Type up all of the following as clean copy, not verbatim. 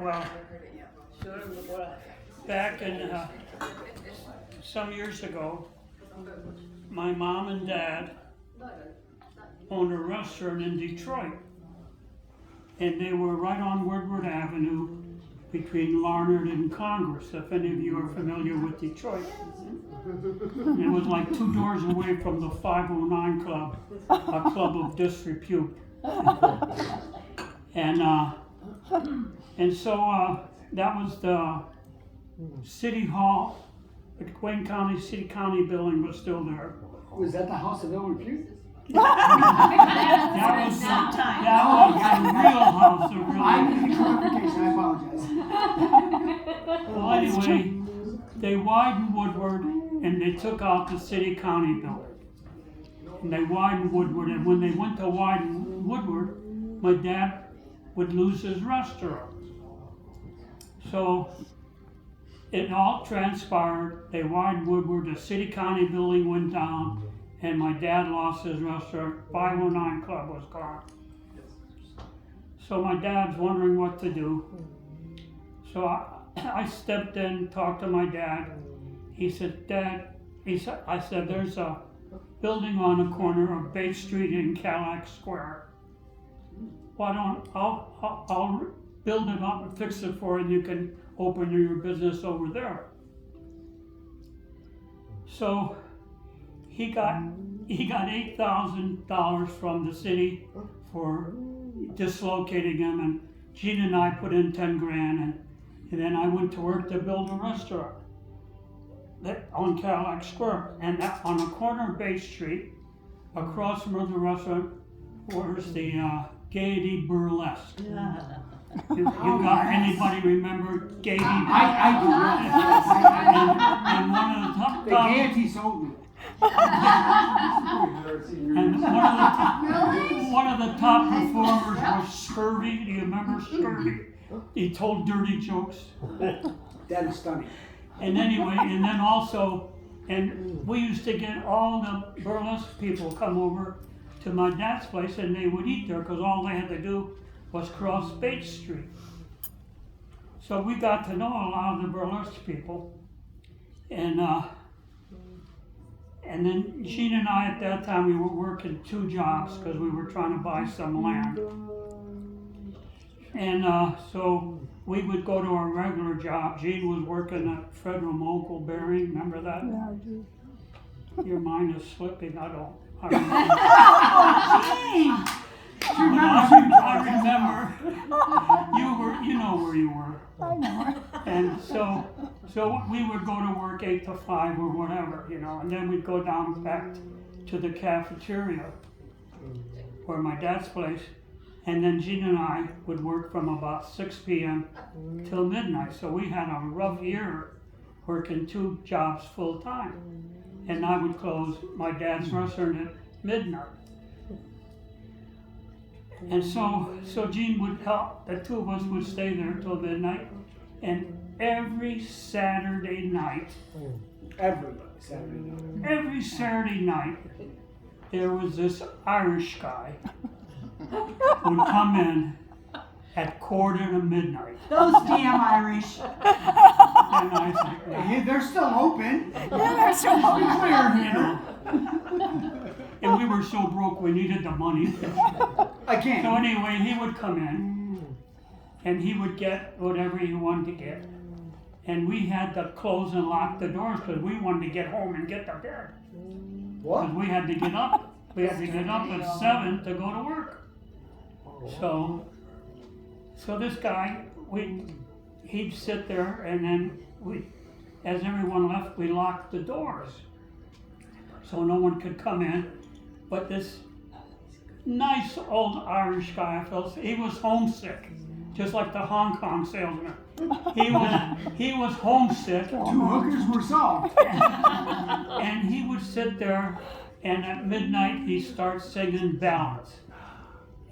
Well, back in some years ago, my mom and dad owned a restaurant in Detroit, and they were right on Woodward Avenue between Larned and Congress, if any of you are familiar with Detroit. And it was like 2 doors away from the 509 Club, a club of disrepute. And so that was the City Hall. The Wayne County City County building was still there. Was that the House of Ill Repute? That was the real House of Ill I need clarification, I apologize. Well, anyway, they widened Woodward and they took out the City County building. And they widened Woodward, and when they went to widen Woodward, my dad would lose his restaurant. So it all transpired. They widened Woodward, the City County building went down, and my dad lost his restaurant. 509 Club was gone. So my dad's wondering what to do. So I stepped in, talked to my dad. He said, Dad, I said, there's a building on the corner of Bay Street and Cadillac Square. Why don't, I'll build it up and fix it for you, and you can open your business over there. So he got $8,000 from the city for dislocating him, and Gene and I put in 10 grand, and then I went to work to build a restaurant on Cadillac Square, and that on the corner of Bay Street, across from the restaurant was the Gayety Burlesqe. You got anybody remember Gayety? I And one of the top. The Gayety sold me. And one of the top performers was Scurvy. Do you remember Scurvy? He told dirty jokes. That is stunning. And anyway, and then also, and we used to get all the burlesque people come over to my dad's place, and they would eat there because all they had to do was cross Bates Street. So we got to know a lot of the burlesque people, and then Gene and I at that time, we were working 2 jobs because we were trying to buy some land. And so we would go to our regular job. Gene was working at Federal Mogul Bearing, remember that? Yeah, I do. Your mind is slipping, I remember. I remember, you know where you were. I know. And so we would go to work 8 to 5 or whatever, and then we'd go down back to the cafeteria, or my dad's place, and then Gene and I would work from about 6 p.m. till midnight. So we had a rough year working 2 jobs full time. And I would close my dad's restaurant at midnight. And so Gene would help, the 2 of us would stay there till midnight. And every Saturday night, every Saturday night, there was this Irish guy who would come in at 1:45. Those damn Irish. And I said, Hey, they're still open. Yeah, they're so and we were so broke we needed the money. Again. So anyway, he would come in and he would get whatever he wanted to get. And we had to close and lock the doors because we wanted to get home and get to bed. What? Because we had to get up. We had to get up at 7 to go to work. So this guy, he'd sit there, and then as everyone left, we locked the doors so no one could come in. But this nice old Irish guy, he was homesick, just like the Hong Kong salesman. He was homesick. 2 hookers were solved. And he would sit there, and at midnight he starts singing ballads.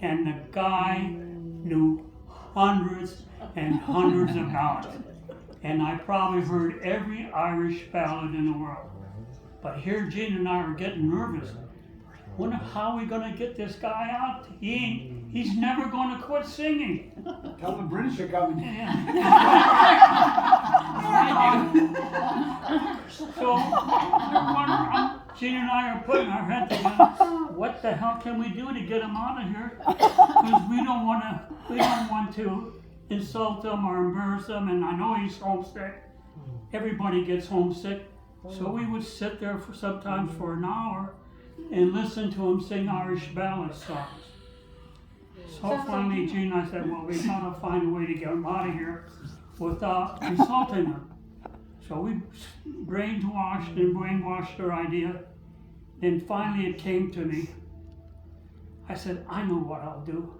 And the guy knew hundreds and hundreds of ballads. And I probably heard every Irish ballad in the world. But here Gene and I are getting nervous. Wonder how are we gonna get this guy out? He He's never going to quit singing. Tell the British are coming. So Gene and I are putting our head together. What the hell can we do to get him out of here? Because we don't want to insult him or embarrass him. And I know he's homesick. Everybody gets homesick. So we would sit there for sometimes for an hour and listen to him sing Irish ballad songs. So finally, Gene and I said, well, we gotta find a way to get him out of here without insulting him. So we brainwashed our idea. Then finally it came to me. I said, I know what I'll do.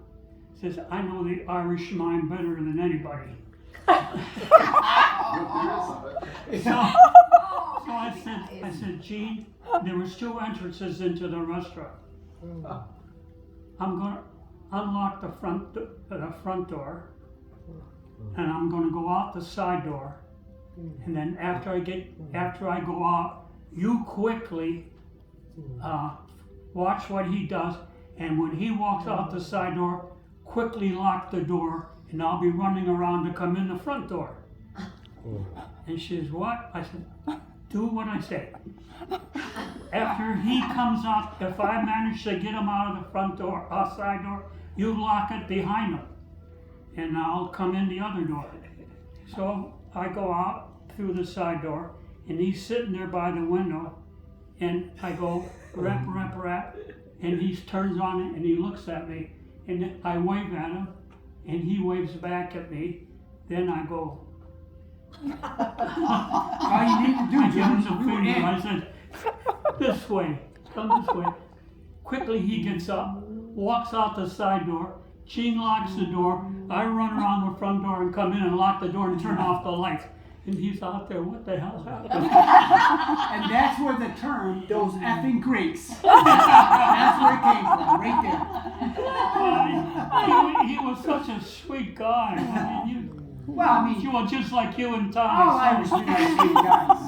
He says, I know the Irish mind better than anybody. So I said, Gene, there was 2 entrances into the restaurant. I'm gonna unlock the front door, and I'm gonna go out the side door. And then after I go out, you quickly watch what he does, and when he walks out the side door, quickly lock the door, and I'll be running around to come in the front door. And she says, what? I said, do what I say. After he comes out, if I manage to get him out of the front door, outside door, you lock it behind him, and I'll come in the other door. So I go out through the side door, and he's sitting there by the window, and I go, rap, rap, rap, and he turns on it, and he looks at me, and I wave at him, and he waves back at me. Then I go, All you need to do, I give him Jim, the finger. I said, this way, come this way. Quickly he gets up, walks out the side door. Gene locks the door. I run around the front door and come in and lock the door and turn off the lights. And he's out there, what the hell's happening? And that's where the term, those effing Greeks. That's where it came from, right there. He was such a sweet guy. I mean, Well, I mean, just like you and Tom. all Irish men are sweet guys.